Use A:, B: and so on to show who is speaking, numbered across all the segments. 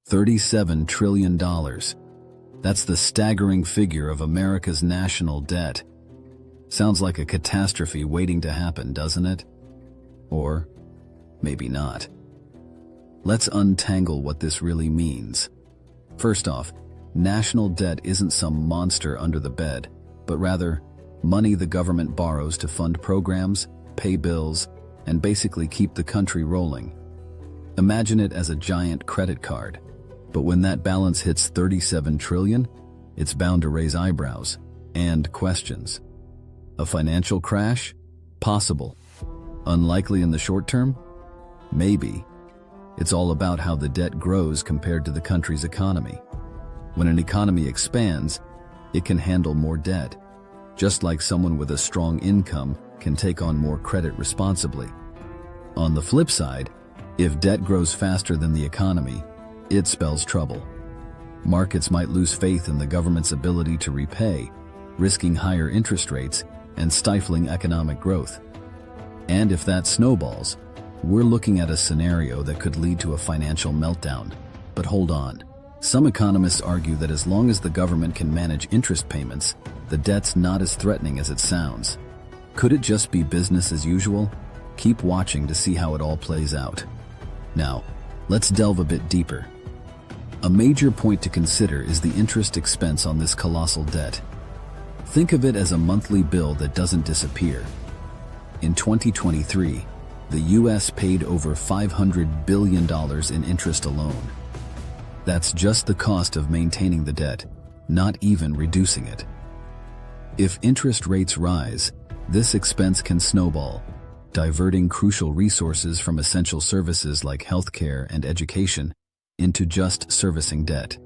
A: $37 trillion. That's the staggering figure of America's national debt. Sounds like a catastrophe waiting to happen, doesn't it? Or maybe not. Let's untangle what this really means. First off, national debt isn't some monster under the bed, but rather money the government borrows to fund programs, pay bills, and basically keep the country rolling. Imagine it as a giant credit card. But when that balance hits 37 trillion, it's bound to raise eyebrows and questions. A financial crash? Possible. Unlikely in the short term? Maybe. It's all about how the debt grows compared to the country's economy. When an economy expands, it can handle more debt, just like someone with a strong income can take on more credit responsibly. On the flip side, if debt grows faster than the economy, it spells trouble. Markets might lose faith in the government's ability to repay, risking higher interest rates and stifling economic growth. And if that snowballs, we're looking at a scenario that could lead to a financial meltdown. But hold on. Some economists argue that as long as the government can manage interest payments, the debt's not as threatening as it sounds. Could it just be business as usual? Keep watching to see how it all plays out. Now, let's delve a bit deeper. A major point to consider is the interest expense on this colossal debt. Think of it as a monthly bill that doesn't disappear. In 2023, the US paid over $500 billion in interest alone. That's just the cost of maintaining the debt, not even reducing it. If interest rates rise, this expense can snowball, diverting crucial resources from essential services like healthcare and education into just servicing debt.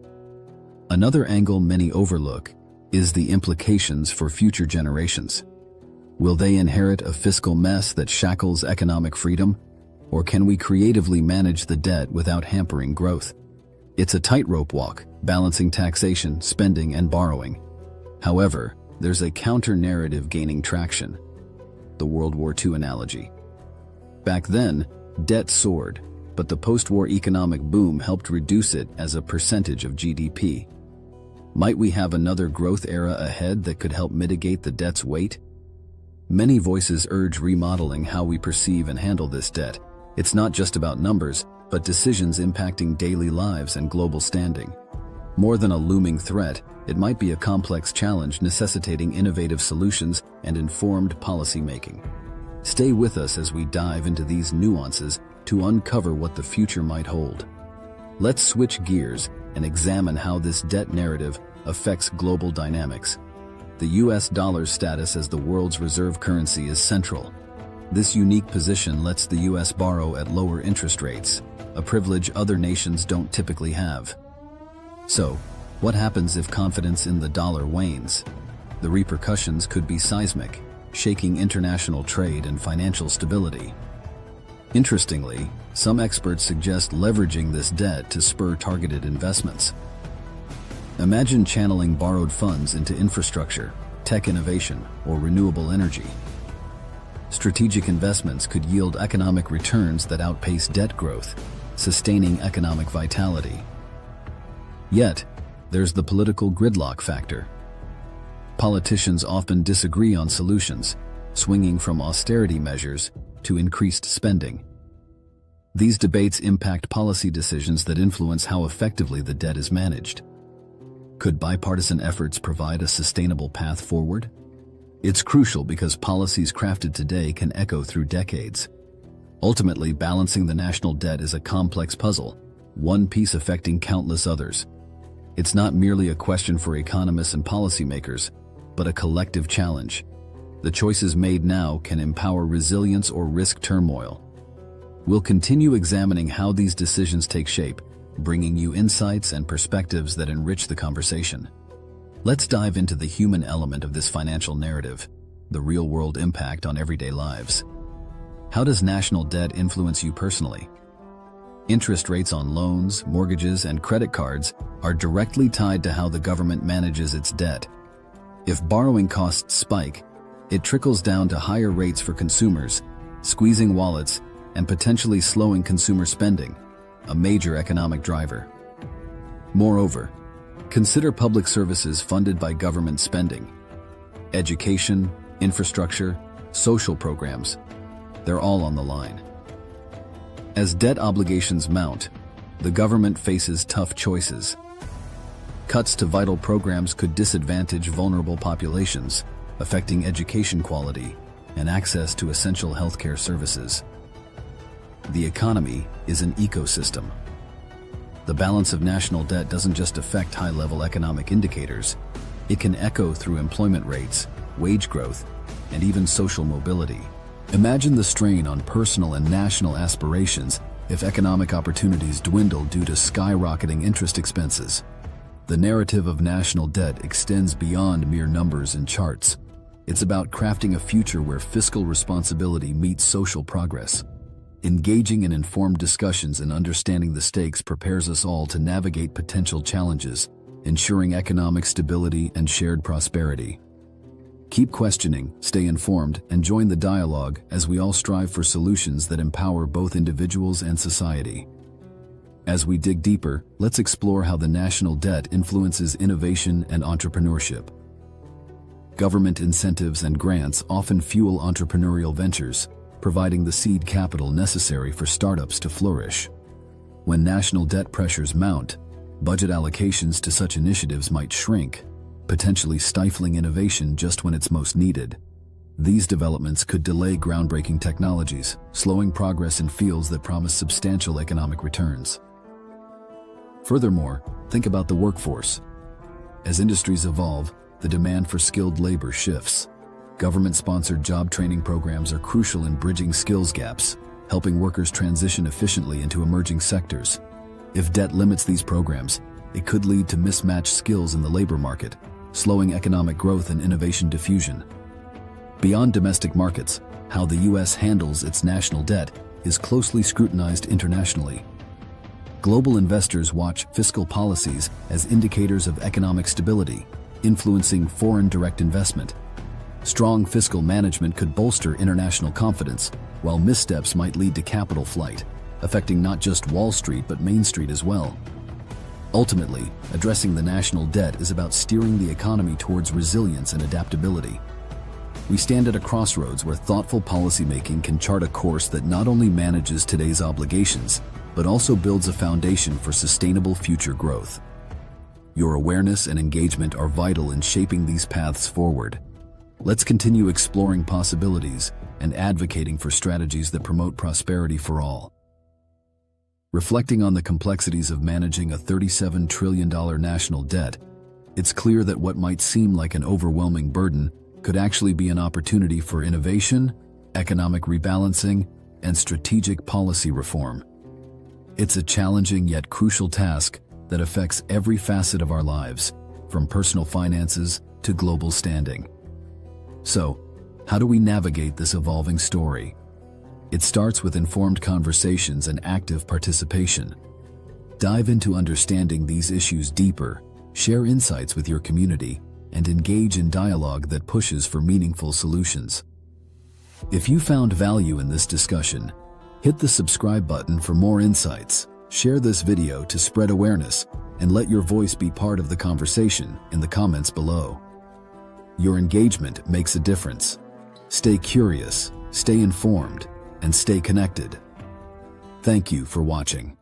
A: Another angle many overlook is the implications for future generations. Will they inherit a fiscal mess that shackles economic freedom, or can we creatively manage the debt without hampering growth? It's a tightrope walk, balancing taxation, spending, and borrowing. However, there's a counter-narrative gaining traction: the World War II analogy. Back then, debt soared, but the post-war economic boom helped reduce it as a percentage of GDP. Might we have another growth era ahead that could help mitigate the debt's weight? Many voices urge remodeling how we perceive and handle this debt. It's not just about numbers, but decisions impacting daily lives and global standing. More than a looming threat, it might be a complex challenge necessitating innovative solutions and informed policymaking. Stay with us as we dive into these nuances to uncover what the future might hold. Let's switch gears and examine how this debt narrative affects global dynamics. The US dollar's status as the world's reserve currency is central. This unique position lets the US borrow at lower interest rates, a privilege other nations don't typically have. So, what happens if confidence in the dollar wanes? The repercussions could be seismic, shaking international trade and financial stability. Interestingly, some experts suggest leveraging this debt to spur targeted investments. Imagine channeling borrowed funds into infrastructure, tech innovation, or renewable energy. Strategic investments could yield economic returns that outpace debt growth, sustaining economic vitality. Yet, there's the political gridlock factor. Politicians often disagree on solutions, swinging from austerity measures to increased spending. These debates impact policy decisions that influence how effectively the debt is managed. Could bipartisan efforts provide a sustainable path forward? It's crucial because policies crafted today can echo through decades. Ultimately, balancing the national debt is a complex puzzle, one piece affecting countless others. It's not merely a question for economists and policymakers, but a collective challenge. The choices made now can empower resilience or risk turmoil. We'll continue examining how these decisions take shape, bringing you insights and perspectives that enrich the conversation. Let's dive into the human element of this financial narrative, the real-world impact on everyday lives. How does national debt influence you personally? Interest rates on loans, mortgages, and credit cards are directly tied to how the government manages its debt. If borrowing costs spike, it trickles down to higher rates for consumers, squeezing wallets and potentially slowing consumer spending, a major economic driver. Moreover, consider public services funded by government spending. Education, infrastructure, social programs, they're all on the line. As debt obligations mount, the government faces tough choices. Cuts to vital programs could disadvantage vulnerable populations, affecting education quality and access to essential healthcare services. The economy is an ecosystem. The balance of national debt doesn't just affect high-level economic indicators, it can echo through employment rates, wage growth, and even social mobility. Imagine the strain on personal and national aspirations if economic opportunities dwindle due to skyrocketing interest expenses. The narrative of national debt extends beyond mere numbers and charts. It's about crafting a future where fiscal responsibility meets social progress. Engaging in informed discussions and understanding the stakes prepares us all to navigate potential challenges, ensuring economic stability and shared prosperity. Keep questioning, stay informed, and join the dialogue as we all strive for solutions that empower both individuals and society. As we dig deeper, let's explore how the national debt influences innovation and entrepreneurship. Government incentives and grants often fuel entrepreneurial ventures, providing the seed capital necessary for startups to flourish. When national debt pressures mount, budget allocations to such initiatives might shrink, potentially stifling innovation just when it's most needed. These developments could delay groundbreaking technologies, slowing progress in fields that promise substantial economic returns. Furthermore, think about the workforce. As industries evolve, the demand for skilled labor shifts. Government-sponsored job training programs are crucial in bridging skills gaps, helping workers transition efficiently into emerging sectors. If debt limits these programs, it could lead to mismatched skills in the labor market, slowing economic growth and innovation diffusion. Beyond domestic markets, how the U.S. handles its national debt is closely scrutinized internationally. Global investors watch fiscal policies as indicators of economic stability, influencing foreign direct investment. Strong fiscal management could bolster international confidence, while missteps might lead to capital flight, affecting not just Wall Street but Main Street as well. Ultimately, addressing the national debt is about steering the economy towards resilience and adaptability. We stand at a crossroads where thoughtful policymaking can chart a course that not only manages today's obligations, but also builds a foundation for sustainable future growth. Your awareness and engagement are vital in shaping these paths forward. Let's continue exploring possibilities and advocating for strategies that promote prosperity for all. Reflecting on the complexities of managing a $37 trillion national debt, it's clear that what might seem like an overwhelming burden could actually be an opportunity for innovation, economic rebalancing, and strategic policy reform. It's a challenging yet crucial task that affects every facet of our lives, from personal finances to global standing. So, how do we navigate this evolving story? It starts with informed conversations and active participation. Dive into understanding these issues deeper, share insights with your community, and engage in dialogue that pushes for meaningful solutions. If you found value in this discussion, hit the subscribe button for more insights, share this video to spread awareness, and let your voice be part of the conversation in the comments below. Your engagement makes a difference. Stay curious, stay informed, and stay connected. Thank you for watching.